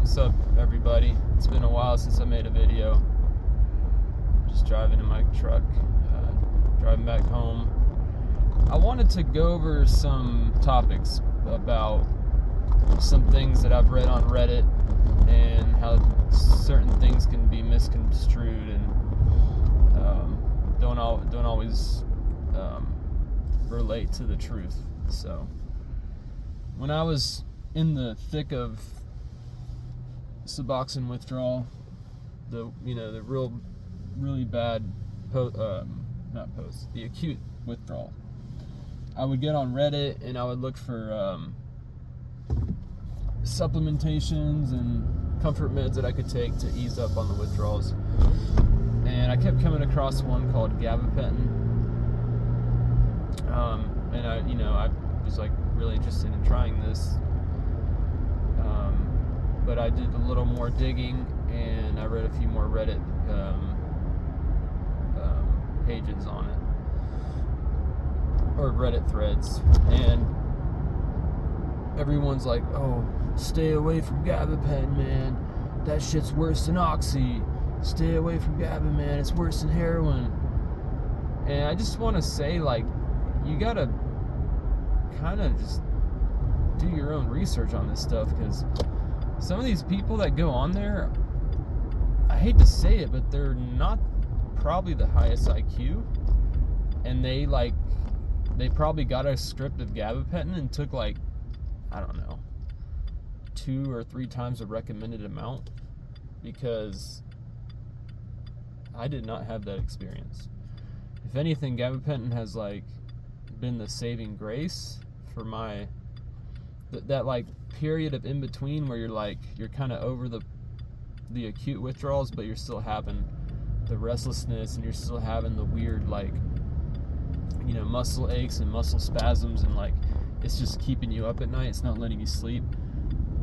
What's up, everybody? It's been a while since I made a video. Just driving in my truck, driving back home. I wanted to go over some topics about some things that I've read on Reddit and how certain things can be misconstrued and don't always relate to the truth. So, when I was in the thick of Suboxone withdrawal, the really bad the acute withdrawal, I would get on Reddit and I would look for supplementations and comfort meds that I could take to ease up on the withdrawals. And I kept coming across one called gabapentin. And I was like really interested in trying this. But I did a little more digging and I read a few more Reddit pages on it, or Reddit threads, and everyone's like, "Oh, stay away from gabapentin, man. That shit's worse than oxy. Stay away from GABA, man. It's worse than heroin." And I just want to say, like, you gotta kind of just do your own research on this stuff, because some of these people that go on there, I hate to say it, but they're not probably the highest IQ, and they probably got a script of gabapentin and took, like, I don't know, 2 or 3 times the recommended amount, because I did not have that experience. If anything, gabapentin has been the saving grace for my that period of in between where you're kind of over the acute withdrawals, but you're still having the restlessness and you're still having the weird muscle aches and muscle spasms, and it's just keeping you up at night. It's not letting you sleep.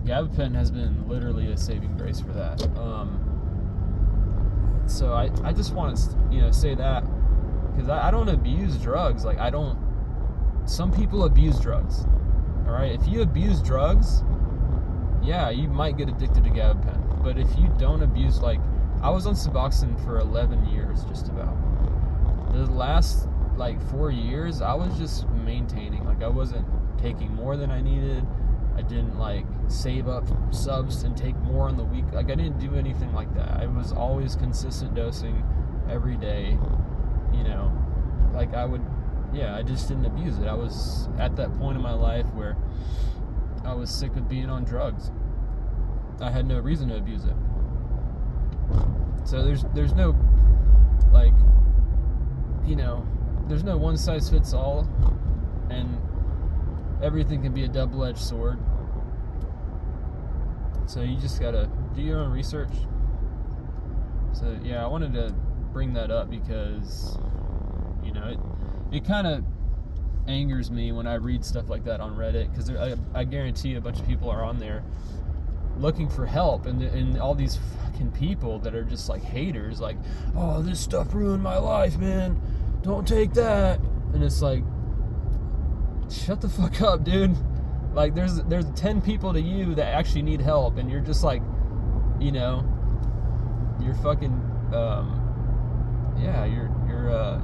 Gabapentin has been literally a saving grace for that. So I just want to say that, because I don't abuse drugs. Some people abuse drugs. All right, if you abuse drugs, yeah, you might get addicted to gabapentin. But if you don't abuse, I was on Suboxone for 11 years, just about. The last 4 years, I was just maintaining. I wasn't taking more than I needed. I didn't save up subs and take more on the week. I didn't do anything like that. I was always consistent dosing every day. I just didn't abuse it. I was at that point in my life where I was sick of being on drugs. I had no reason to abuse it. So there's no there's no one size fits all, and everything can be a double-edged sword. So you just gotta do your own research. So yeah, I wanted to bring that up because it kind of angers me when I read stuff like that on Reddit, because I guarantee a bunch of people are on there looking for help, and all these fucking people that are just haters, "Oh, this stuff ruined my life, man. Don't take that." And it's shut the fuck up, dude. There's 10 people to you that actually need help, and you're just you're fucking you're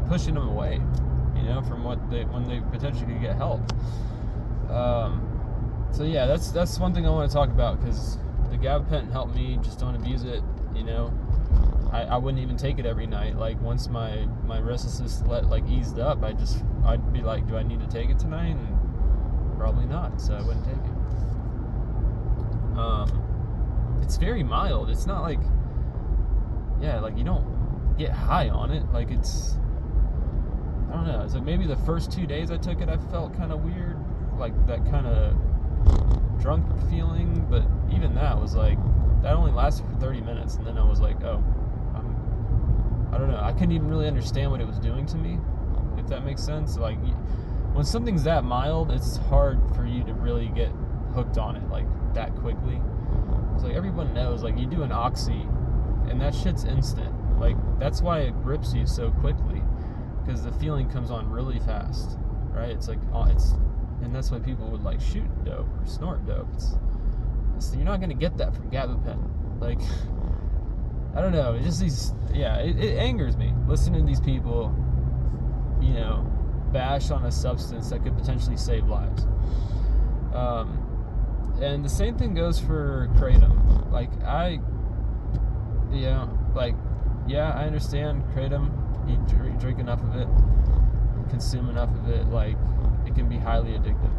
pushing them away, from when they potentially could get help. So yeah, that's one thing I want to talk about, because the gabapentin helped me. Just don't abuse it. I wouldn't even take it every night. Once my restlessness eased up, I'd be like, do I need to take it tonight? And probably not, so I wouldn't take it. It's very mild. It's not you don't get high on it. It's, I don't know. It's maybe the first 2 days I took it, I felt kind of weird, that kind of drunk feeling. But even that was that only lasted for 30 minutes, and then I was oh, I don't know. I couldn't even really understand what it was doing to me, if that makes sense. When something's that mild, it's hard for you to really get hooked on it that quickly. It's everyone knows, you do an oxy, and that shit's instant. That's why it grips you so quickly, because the feeling comes on really fast, right? And that's why people would shoot dope or snort dope. It's you're not going to get that from gabapentin. Like, I don't know. It's just it angers me listening to these people, bash on a substance that could potentially save lives. And the same thing goes for kratom. Like, I understand kratom. You drink enough of it, consume enough of it, like, it can be highly addictive.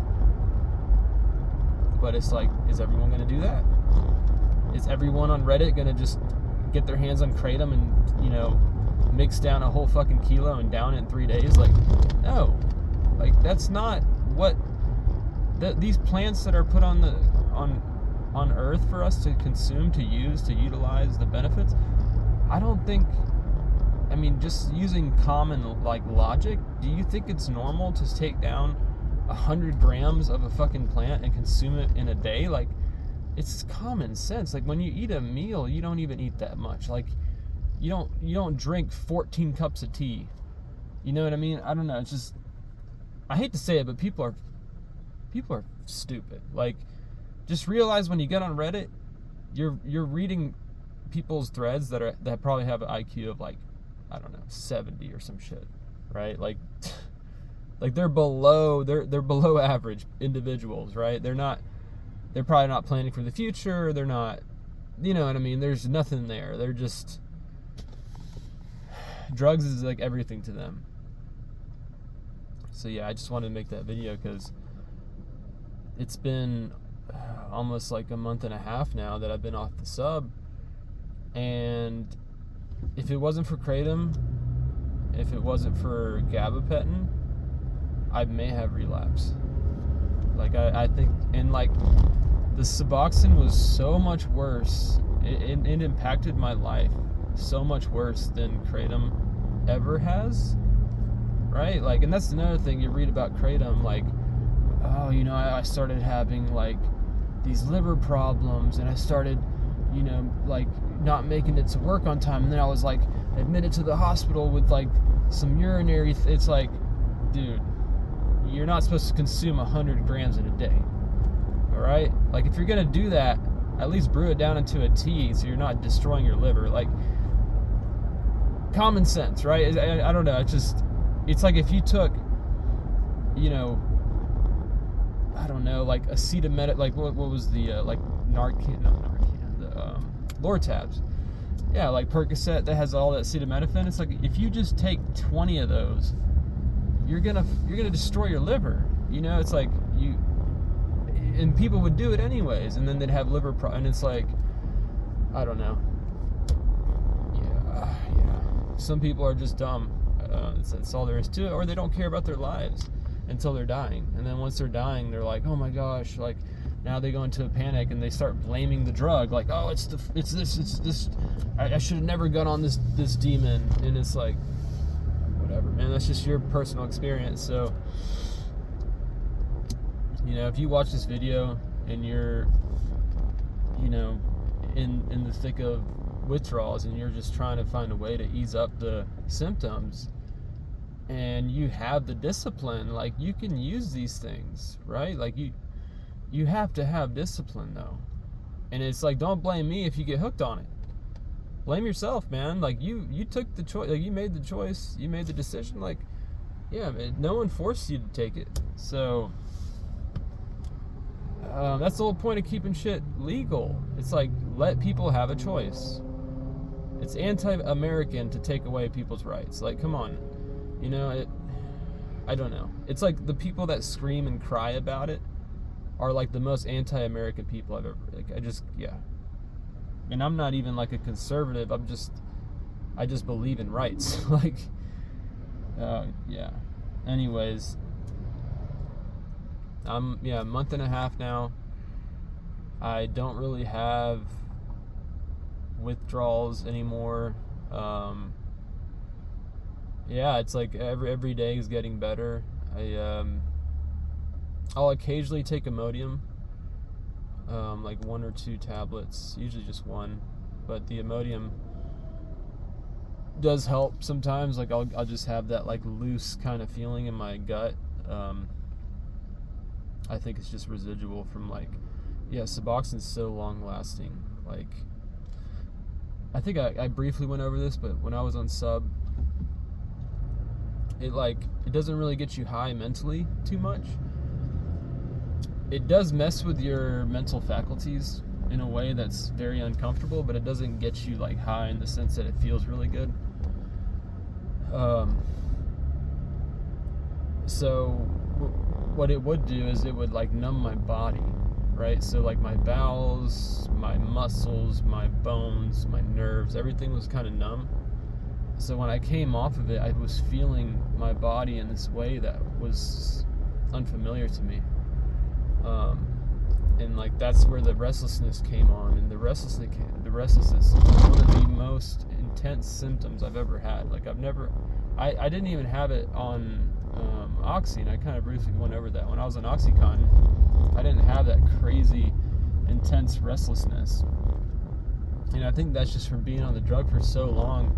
But it's like, is everyone going to do that? Is everyone on Reddit going to just get their hands on kratom and, mix down a whole fucking kilo and down it in 3 days? Like, no. Like, that's not what these plants that are put on Earth for us to consume, to use, to utilize the benefits. I don't think. I mean, just using common logic, do you think it's normal to take down 100 grams of a fucking plant and consume it in a day? Like, it's common sense. Like, when you eat a meal, you don't even eat that much. Like, you don't drink 14 cups of tea. You know what I mean? I don't know. It's just, I hate to say it, but people are stupid. Like, just realize when you get on Reddit, you're reading people's threads that probably have an IQ of, like, I don't know, 70 or some shit, right? Like they're below average individuals, right? They're probably not planning for the future. They're not, you know what I mean? There's nothing there. They're just, drugs is like everything to them. So yeah, I just wanted to make that video because it's been almost like a month and a half now that I've been off the sub, and if it wasn't for kratom, if it wasn't for gabapentin, I may have relapsed. Like, I think, and like, the Suboxone was so much worse. It impacted my life so much worse than kratom ever has, right? Like, and that's another thing you read about kratom, like, oh, I started having like these liver problems, and I started, like, not making it to work on time, and then I was like admitted to the hospital with like some urinary it's like, dude, you're not supposed to consume 100 grams in a day. All right, like, if you're gonna do that, at least brew it down into a tea so you're not destroying your liver. Like, common sense, right? I don't know, it's like if you took, I don't know, like acetaminophen, like what was the like Narcan, not Narcan, the Lortabs. Yeah, like Percocet that has all that acetaminophen. It's like, if you just take 20 of those, you're gonna destroy your liver. It's like and people would do it anyways, and then they'd have liver and it's like, I don't know. Yeah. Some people are just dumb. That's all there is to it, or they don't care about their lives until they're dying, and then once they're dying, they're like, oh my gosh, like, now they go into a panic and they start blaming the drug, like, oh, it's this, I should have never got on this demon. And it's like, whatever, man, that's just your personal experience. So, if you watch this video and you're, in the thick of withdrawals, and you're just trying to find a way to ease up the symptoms, and you have the discipline, like, you can use these things, right? Like, you have to have discipline, though. And it's like, don't blame me if you get hooked on it. Blame yourself, man. Like, you took the choice, like, you made the choice, you made the decision. Like, yeah, man, no one forced you to take it. So that's the whole point of keeping shit legal. It's like, let people have a choice. It's anti-American to take away people's rights. Like, come on. I don't know. It's like the people that scream and cry about it are like the most anti-American people I've ever, like, yeah. And I'm not even like a conservative. I just believe in rights. Like, yeah. Anyways, I'm, a month and a half now. I don't really have withdrawals anymore. Yeah, it's like every day is getting better. I'll occasionally take Imodium, like 1 or 2 tablets, usually just 1, but the Imodium does help sometimes. Like, I'll just have that like loose kind of feeling in my gut. I think it's just residual from like Yeah, Suboxone's so long lasting. Like, I think I briefly went over this, but when I was on sub, it doesn't really get you high mentally too much. It does mess with your mental faculties in a way that's very uncomfortable, but it doesn't get you like high in the sense that it feels really good. So what it would do is it would like numb my body, right? So like my bowels, my muscles, my bones, my nerves, everything was kind of numb. So when I came off of it, I was feeling my body in this way that was unfamiliar to me. And like that's where the restlessness came on, and the restlessness is one of the most intense symptoms I've ever had. Like I didn't even have it on Oxy, and I kind of briefly went over that. When I was on Oxycontin, I didn't have that crazy intense restlessness. And I think that's just from being on the drug for so long.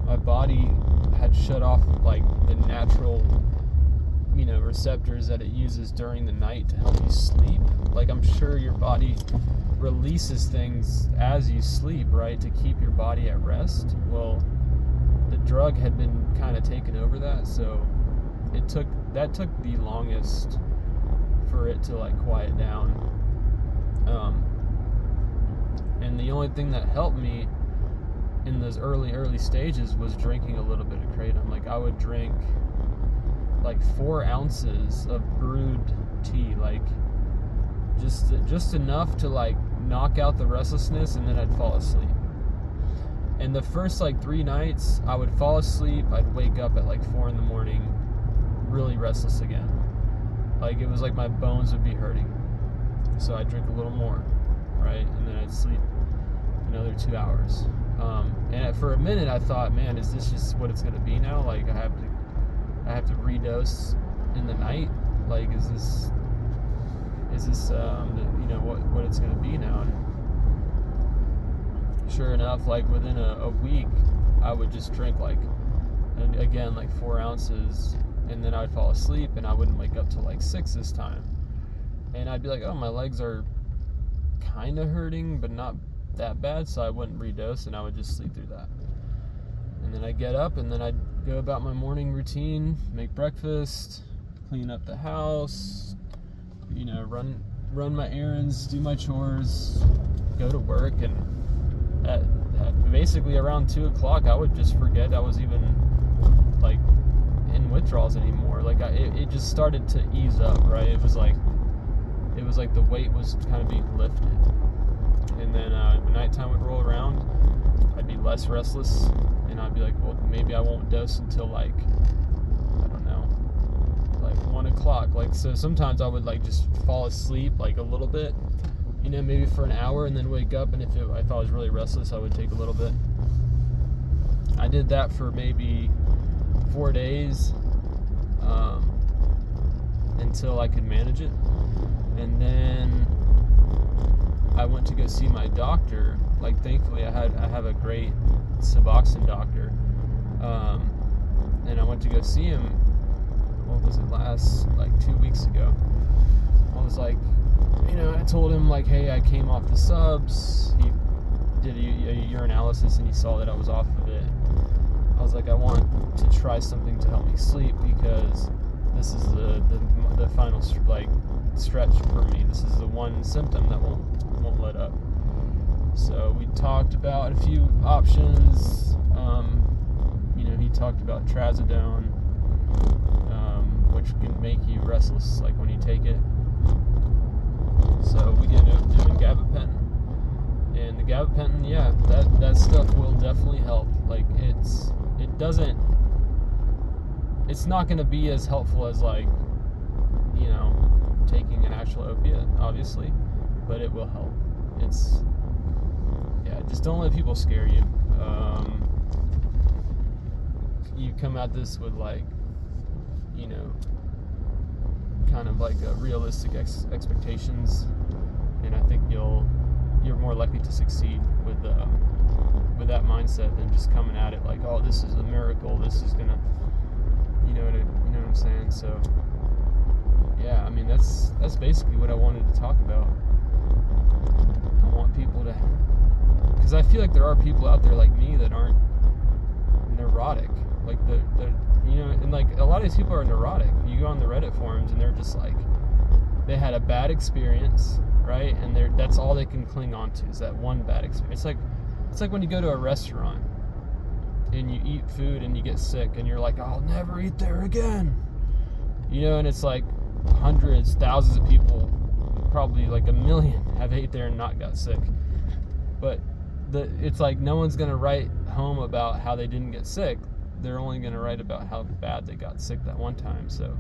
My body had shut off like the natural, receptors that it uses during the night to help you sleep. Like I'm sure your body releases things as you sleep, right, to keep your body at rest. Well, the drug had been kind of taken over that, so that took the longest for it to like quiet down. And the only thing that helped me in those early stages was drinking a little bit of kratom. Like I would drink like 4 ounces of brewed tea, like just enough to like knock out the restlessness, and then I'd fall asleep. And the first like 3 nights I would fall asleep, I'd wake up at like 4 a.m, really restless again. Like it was like my bones would be hurting. So I'd drink a little more, right? And then I'd sleep another 2 hours. And for a minute I thought, man, is this just what it's gonna be now? Like I have to redose in the night. Like is this what it's gonna be now? And sure enough, like within a week, I would just drink like 4 ounces, and then I'd fall asleep, and I wouldn't wake up till like 6 this time, and I'd be like, oh, my legs are kind of hurting, but not that bad, so I wouldn't redose, and I would just sleep through that. And then I'd get up, and then I'd go about my morning routine, make breakfast, clean up the house, run my errands, do my chores, go to work, and at basically around 2 o'clock, I would just forget I was even like in withdrawals anymore. Like it just started to ease up, right? It was like the weight was kind of being lifted. And then when nighttime would roll around, I'd be less restless, and I'd be like, well, maybe I won't dose until like, I don't know, like 1 o'clock. Like, so sometimes I would like just fall asleep like a little bit, maybe for an hour, and then wake up, and if I thought I was really restless, I would take a little bit. I did that for maybe 4 days until I could manage it. And then I went to go see my doctor. Like, thankfully I have a great Suboxone doctor, and I went to go see him. What was it, last like 2 weeks ago? I was like, I told him like, hey, I came off the subs. He did a urinalysis, and he saw that I was off of it. I was like, I want to try something to help me sleep, because this is the final like stretch for me. This is the one symptom that won't let up. So we talked about a few options. He talked about trazodone, which can make you restless, like when you take it. So we ended up doing gabapentin, and the gabapentin, yeah, that stuff will definitely help. Like it's not going to be as helpful as like taking an actual opiate, obviously, but it will help. Just don't let people scare you. You come at this with like, kind of like realistic expectations, and I think you're more likely to succeed with that mindset than just coming at it like, oh, this is a miracle, this is gonna, you know what I'm saying? So yeah, I mean that's basically what I wanted to talk about. because I feel like there are people out there like me that aren't neurotic. Like the you know, and like a lot of these people are neurotic. You go on the Reddit forums and they're just like, they had a bad experience, right? And that's all they can cling on to is that one bad experience. It's like when you go to a restaurant and you eat food and you get sick and you're like, I'll never eat there again. You know, and it's like hundreds, thousands of people, probably like 1 million have ate there and not got sick. But it's like no one's going to write home about how they didn't get sick. They're only going to write about how bad they got sick that one time. So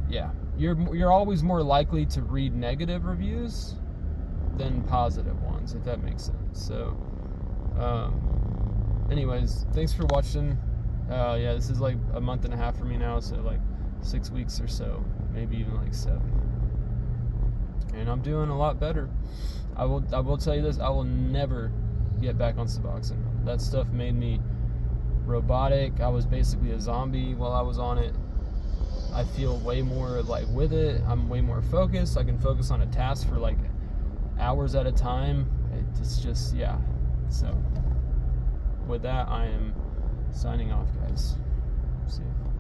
yeah, you're always more likely to read negative reviews than positive ones, if that makes sense. So anyways, thanks for watching. Yeah, this is like a month and a half for me now, so like 6 weeks or so, maybe even like 7. And I'm doing a lot better. I will tell you this, I will never get back on Suboxone. That stuff made me robotic. I was basically a zombie while I was on it. I feel way more like with it. I'm way more focused. I can focus on a task for like hours at a time. It's just, yeah. So with that, I am signing off, guys. See you.